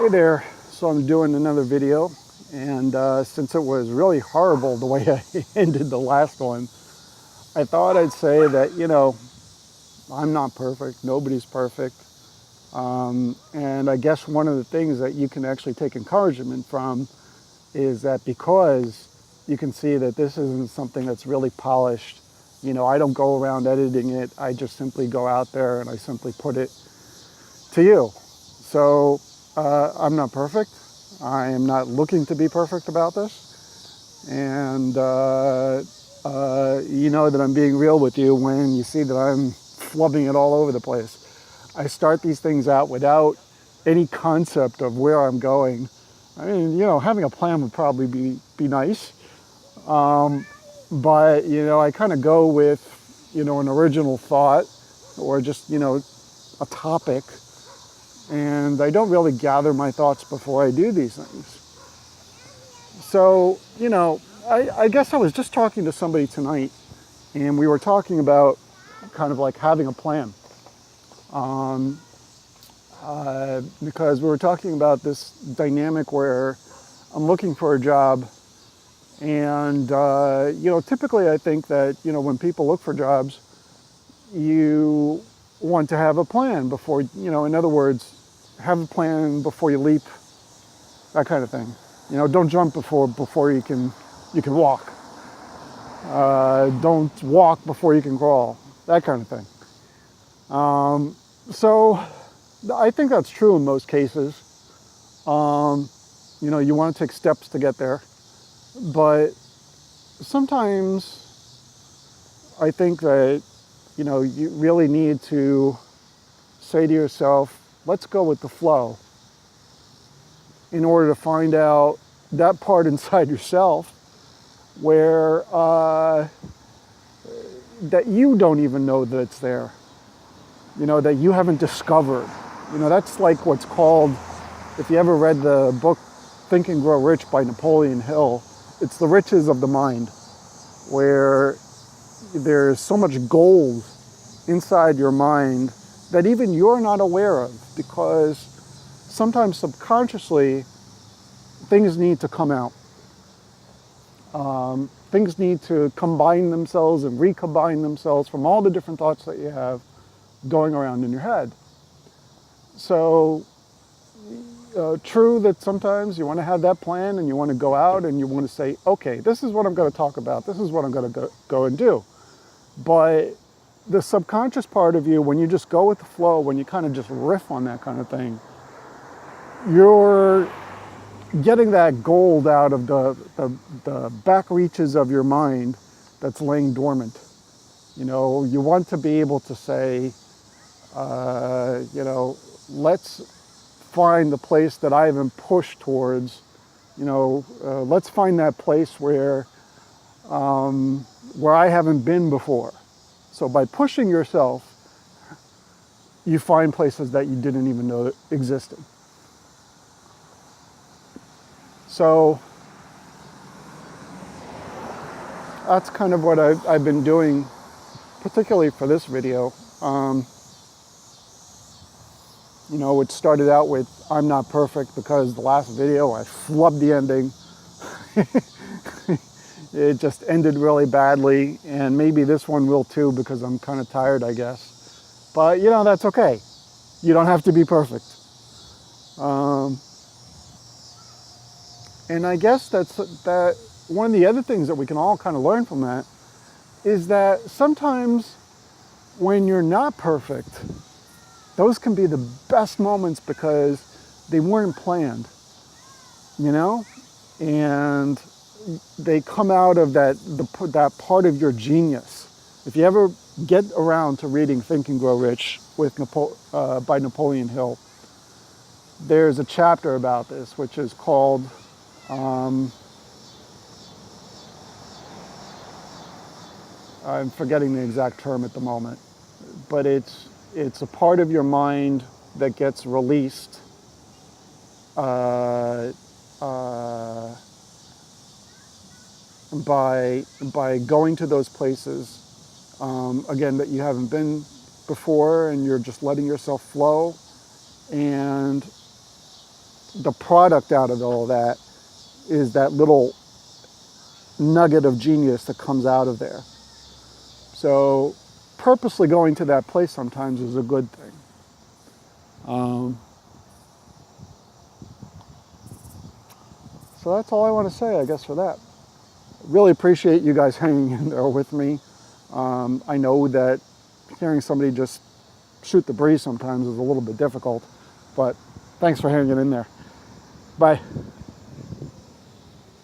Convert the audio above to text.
Hey there, so I'm doing another video, and since it was really horrible the way I ended the last one, I thought I'd say that, I'm not perfect, nobody's perfect, and I guess one of the things that you can actually take encouragement from is that because you can see that this isn't something that's really polished, I don't go around editing it, I just simply go out there and I simply put it to you. So I'm not perfect. I am not looking to be perfect about this. And you know that I'm being real with you when you see that I'm flubbing it all over the place. I start these things out without any concept of where I'm going. I mean, having a plan would probably be nice. But, I kind of go with, an original thought or just, a topic. And I don't really gather my thoughts before I do these things. So, I guess I was just talking to somebody tonight, and we were talking about kind of like having a plan. Because we were talking about this dynamic where I'm looking for a job, and, typically I think that, when people look for jobs, you want to have a plan before, in other words, have a plan before you leap, that kind of thing. Don't jump before you can walk. Don't walk before you can crawl, that kind of thing. So I think that's true in most cases. You want to take steps to get there, but sometimes I think that, you really need to say to yourself, let's go with the flow, in order to find out that part inside yourself where that you don't even know that it's there, that you haven't discovered. That's like what's called, if you ever read the book Think and Grow Rich by Napoleon Hill, it's the riches of the mind, where there's so much gold inside your mind that even you're not aware of, because sometimes subconsciously things need to come out. Things need to combine themselves and recombine themselves from all the different thoughts that you have going around in your head. So true that sometimes you want to have that plan and you want to go out and you want to say, okay, this is what I'm going to talk about, this is what I'm going to go and do. But the subconscious part of you, when you just go with the flow, when you kind of just riff on that kind of thing, you're getting that gold out of the back reaches of your mind that's laying dormant. You want to be able to say, let's find the place that I haven't pushed towards. Let's find that place where I haven't been before. So by pushing yourself, you find places that you didn't even know that existed. So that's kind of what I've been doing, particularly for this video. It started out with I'm not perfect because the last video I flubbed the ending. It just ended really badly, and maybe this one will too because I'm kind of tired, I guess. But that's okay. You don't have to be perfect. And I guess that one of the other things that we can all kind of learn from that is that sometimes when you're not perfect, those can be the best moments because they weren't planned, and they come out of that part of your genius. If you ever get around to reading Think and Grow Rich by Napoleon Hill, there's a chapter about this, which is called I'm forgetting the exact term at the moment, but it's a part of your mind that gets released by going to those places, again, that you haven't been before, and you're just letting yourself flow, and the product out of all that is that little nugget of genius that comes out of there. So purposely going to that place sometimes is a good thing. So that's all I want to say, I guess, for that. Really appreciate you guys hanging in there with me. I know that hearing somebody just shoot the breeze sometimes is a little bit difficult, but thanks for hanging in there. Bye.